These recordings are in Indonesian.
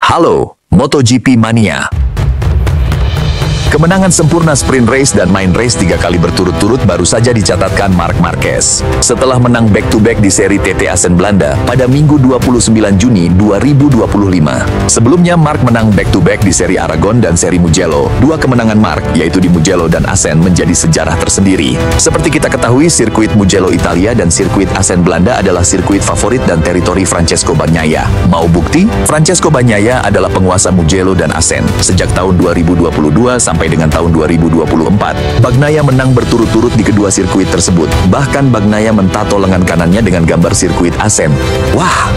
Halo, MotoGP Mania. Kemenangan sempurna sprint race dan main race 3 kali berturut-turut baru saja dicatatkan Marc Marquez. Setelah menang back-to-back di seri TT Assen Belanda pada Minggu 29 Juni 2025. Sebelumnya Marc menang back-to-back di seri Aragon dan seri Mugello. Dua kemenangan Marc, yaitu di Mugello dan Assen, menjadi sejarah tersendiri. Seperti kita ketahui, sirkuit Mugello Italia dan sirkuit Assen Belanda adalah sirkuit favorit dan teritori Francesco Bagnaia. Mau bukti? Francesco Bagnaia adalah penguasa Mugello dan Assen sejak tahun 2022 sampai dengan tahun 2024. Bagnaia menang berturut-turut di kedua sirkuit tersebut. Bahkan Bagnaia mentato lengan kanannya dengan gambar sirkuit Assen. Wah!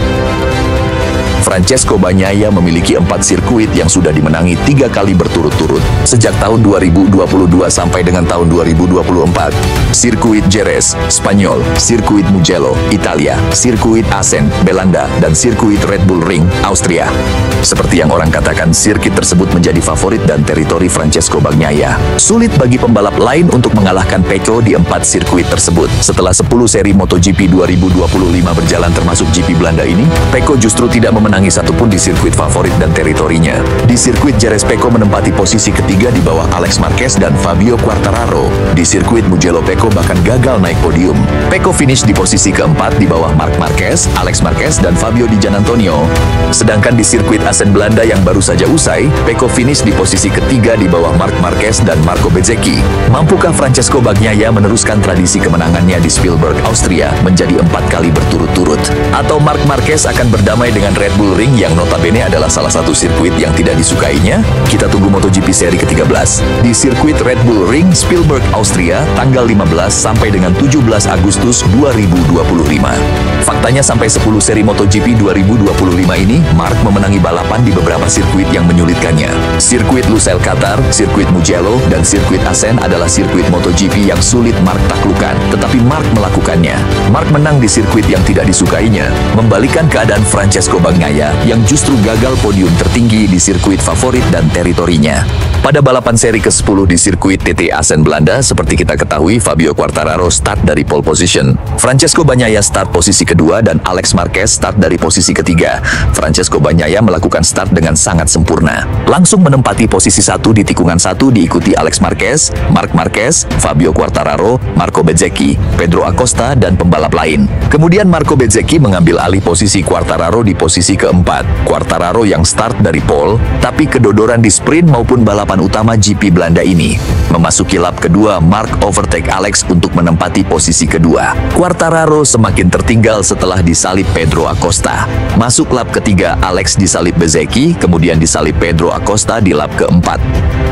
Francesco Bagnaia memiliki 4 sirkuit yang sudah dimenangi 3 kali berturut-turut sejak tahun 2022 sampai dengan tahun 2024. Sirkuit Jerez, Spanyol, sirkuit Mugello, Italia, sirkuit Assen, Belanda, dan sirkuit Red Bull Ring, Austria. Seperti yang orang katakan, sirkuit tersebut menjadi favorit dan teritori Francesco Bagnaia. Sulit bagi pembalap lain untuk mengalahkan Pecco di 4 sirkuit tersebut. Setelah 10 seri MotoGP 2025 berjalan termasuk GP Belanda ini, Pecco justru tidak menangi satupun di sirkuit favorit dan teritorinya. Di sirkuit Jerez, Pecco menempati posisi ketiga di bawah Alex Marquez dan Fabio Quartararo. Di sirkuit Mugello, Pecco bahkan gagal naik podium. Pecco finish di posisi keempat di bawah Marc Marquez, Alex Marquez, dan Fabio Di Giannantonio. Sedangkan di sirkuit Assen Belanda yang baru saja usai, Pecco finish di posisi ketiga di bawah Marc Marquez dan Marco Bezzecchi. Mampukah Francesco Bagnaia meneruskan tradisi kemenangannya di Spielberg, Austria menjadi 4 kali berturut-turut? Atau Marc Marquez akan berdamai dengan Red Bull Ring yang notabene adalah salah satu sirkuit yang tidak disukainya? Kita tunggu MotoGP seri ke-13 di sirkuit Red Bull Ring, Spielberg, Austria, tanggal 15 sampai dengan 17 Agustus 2025. Faktanya sampai 10 seri MotoGP 2025 ini, Marc memenangi balapan di beberapa sirkuit yang menyulitkannya. Sirkuit Lusail Qatar, sirkuit Mugello, dan sirkuit Assen adalah sirkuit MotoGP yang sulit Marc taklukkan, tetapi Marc melakukannya. Marc menang di sirkuit yang tidak disukainya, membalikan keadaan Francesco Bagnaia yang justru gagal podium tertinggi di sirkuit favorit dan teritorinya. Pada balapan seri ke-10 di sirkuit TT Assen Belanda, seperti kita ketahui, Fabio Quartararo start dari pole position. Francesco Bagnaia start posisi kedua dan Alex Marquez start dari posisi ketiga. Francesco Bagnaia melakukan start dengan sangat sempurna. Langsung menempati posisi 1 di tikungan 1 diikuti Alex Marquez, Marc Marquez, Fabio Quartararo, Marco Bezzecchi, Pedro Acosta, dan pembalap lain. Kemudian Marco Bezzecchi mengambil alih posisi Quartararo di posisi keempat. Quartararo yang start dari pole, tapi kedodoran di sprint maupun balapan utama GP Belanda ini. Memasuki lap kedua, Marc overtake Alex untuk menempati posisi kedua. Quartararo semakin tertinggal setelah disalip Pedro Acosta. Masuk lap ketiga, Alex disalip Bezzecchi, kemudian disalip Pedro Acosta di lap keempat.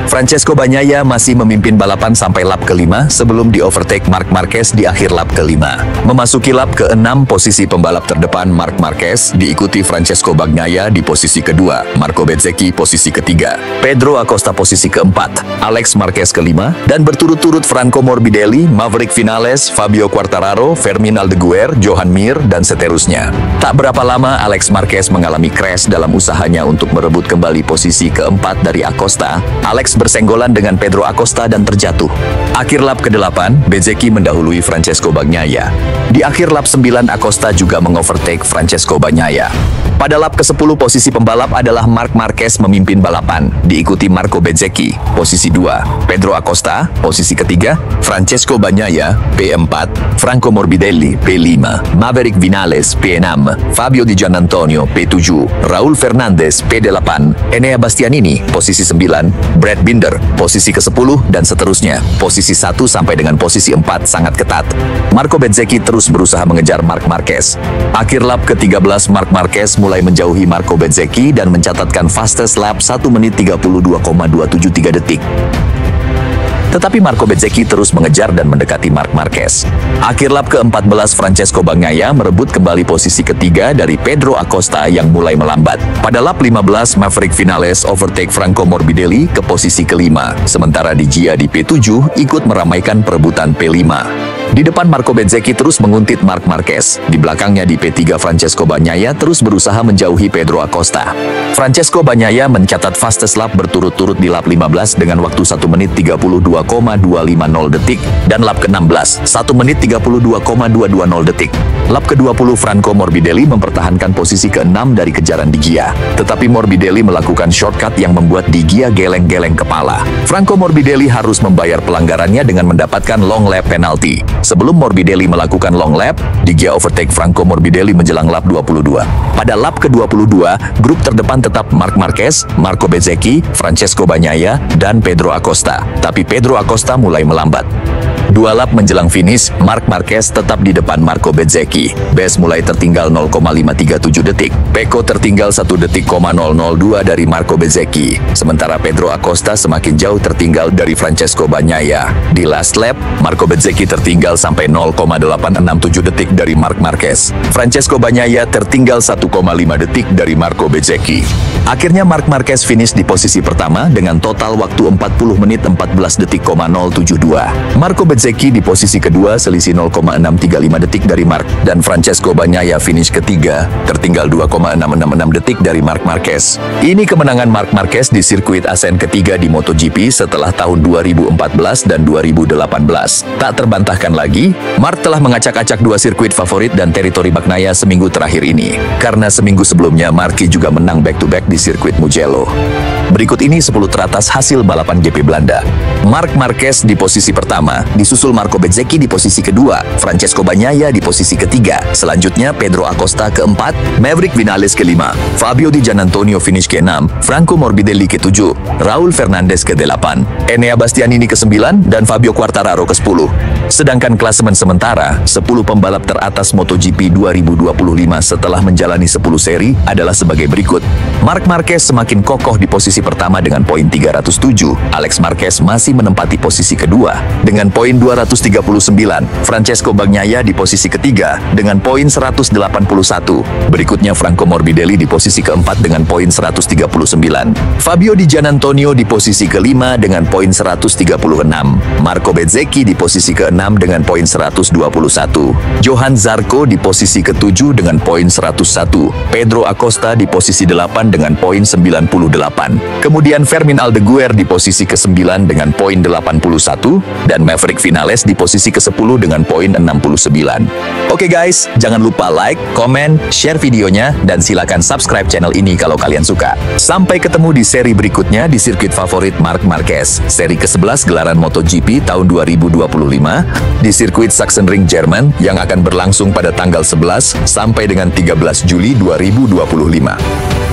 Francesco Bagnaia masih memimpin balapan sampai lap kelima sebelum di-overtake Marc Marquez di akhir lap kelima. Memasuki lap ke-6, posisi pembalap terdepan Marc Marquez diikuti Francesco Bagnaia di posisi kedua, Marco Bezzecchi posisi ketiga, Pedro Acosta posisi keempat, Alex Marquez kelima, dan berturut-turut Franco Morbidelli, Maverick Vinales, Fabio Quartararo, Fermin Aldeguer, Johan Mir, dan seterusnya. Tak berapa lama Alex Marquez mengalami crash dalam usahanya untuk merebut kembali posisi keempat dari Acosta. Alex bersenggolan dengan Pedro Acosta dan terjatuh. Akhir lap ke-8, Bezzecchi mendahului Francesco Bagnaia. Di akhir lap 9, Acosta juga mengovertake Francesco Bagnaia. Pada lap ke-10, posisi pembalap adalah Marc Marquez memimpin balapan, diikuti Marco Bezzecchi, posisi 2, Pedro Acosta, posisi ketiga, Francesco Bagnaia, P4, Franco Morbidelli, P5, Maverick Vinales, P6, Fabio Di Giannantonio, P7, Raul Fernandez, P8, Enea Bastianini, posisi 9, Brad Binder, posisi ke-10, dan seterusnya. Posisi 1 sampai dengan posisi 4 sangat ketat. Marco Bezzecchi terus berusaha mengejar Marc Marquez. Akhir lap ke-13, Marc Marquez mulai menjauhi Marco Bezzecchi dan mencatatkan fastest lap 1 menit 32,273 detik. Tetapi Marco Bezzecchi terus mengejar dan mendekati Marc Marquez. Akhir lap ke-14, Francesco Bagnaia merebut kembali posisi ketiga dari Pedro Acosta yang mulai melambat. Pada lap 15, Maverick Vinales overtake Franco Morbidelli ke posisi kelima, sementara Di Gia di P7 ikut meramaikan perebutan P5. Di depan Marco Bezzecchi terus menguntit Marc Marquez. Di belakangnya di P3 Francesco Bagnaia terus berusaha menjauhi Pedro Acosta. Francesco Bagnaia mencatat fastest lap berturut-turut di lap 15 dengan waktu 1 menit 32,250 detik dan lap ke-16 1 menit 32,220 detik. Lap ke-20 Franco Morbidelli mempertahankan posisi ke-6 dari kejaran Di Gia. Tetapi Morbidelli melakukan shortcut yang membuat Di Gia geleng-geleng kepala. Franco Morbidelli harus membayar pelanggarannya dengan mendapatkan long lap penalti. Sebelum Morbidelli melakukan long lap, Di Gia overtake Franco Morbidelli menjelang lap 22. Pada lap ke-22, grup terdepan tetap Marc Marquez, Marco Bezzecchi, Francesco Bagnaia, dan Pedro Acosta. Tapi Pedro Acosta mulai melambat. 2 lap menjelang finish, Marc Marquez tetap di depan Marco Bezzecchi. Bes mulai tertinggal 0,537 detik. Pecco tertinggal 1 detik, 002 dari Marco Bezzecchi. Sementara Pedro Acosta semakin jauh tertinggal dari Francesco Bagnaia. Di last lap, Marco Bezzecchi tertinggal sampai 0,867 detik dari Marc Marquez. Francesco Bagnaia tertinggal 1,5 detik dari Marco Bezzecchi. Akhirnya Marc Marquez finish di posisi pertama dengan total waktu 40 menit 14 detik, 072. Marco Bezzecchi di posisi kedua selisih 0,635 detik dari Marc, dan Francesco Bagnaia finish ketiga, tertinggal 2,666 detik dari Marc Marquez. Ini kemenangan Marc Marquez di sirkuit Assen ketiga di MotoGP setelah tahun 2014 dan 2018. Tak terbantahkan lagi, Marc telah mengacak-acak 2 sirkuit favorit dan teritori Bagnaia seminggu terakhir ini. Karena seminggu sebelumnya Marquez juga menang back-to-back di sirkuit Mugello. Berikut ini 10 teratas hasil balapan GP Belanda. Marc Marquez di posisi pertama, disusul Marco Bezzecchi di posisi kedua, Francesco Bagnaia di posisi ketiga, selanjutnya Pedro Acosta keempat, Maverick Vinales kelima, Fabio Di Giannantonio finish ke-6, Franco Morbidelli ke-7, Raul Fernandez ke-8, Enea Bastianini ke-9, dan Fabio Quartararo ke-10. Sedangkan klasemen sementara, 10 pembalap teratas MotoGP 2025 setelah menjalani 10 seri adalah sebagai berikut. Marc Marquez semakin kokoh di posisi pertama dengan poin 307, Alex Marquez masih menempati posisi kedua dengan poin 239, Francesco Bagnaia di posisi ketiga dengan poin 181. Berikutnya Franco Morbidelli di posisi keempat dengan poin 139. Fabio Di Giannantonio di posisi kelima dengan poin 136. Marco Bezzecchi di posisi keenam dengan poin 121. Johan Zarco di posisi ketujuh dengan poin 101. Pedro Acosta di posisi 8 dengan poin 98. Kemudian Fermin Aldeguer di posisi ke-9 dengan poin 81, dan Maverick Vinales di posisi ke-10 dengan poin 69. Oke guys, jangan lupa like, komen, share videonya, dan silakan subscribe channel ini kalau kalian suka. Sampai ketemu di seri berikutnya di sirkuit favorit Marc Marquez, seri ke-11 gelaran MotoGP tahun 2025, di sirkuit Sachsenring Jerman yang akan berlangsung pada tanggal 11 sampai dengan 13 Juli 2025.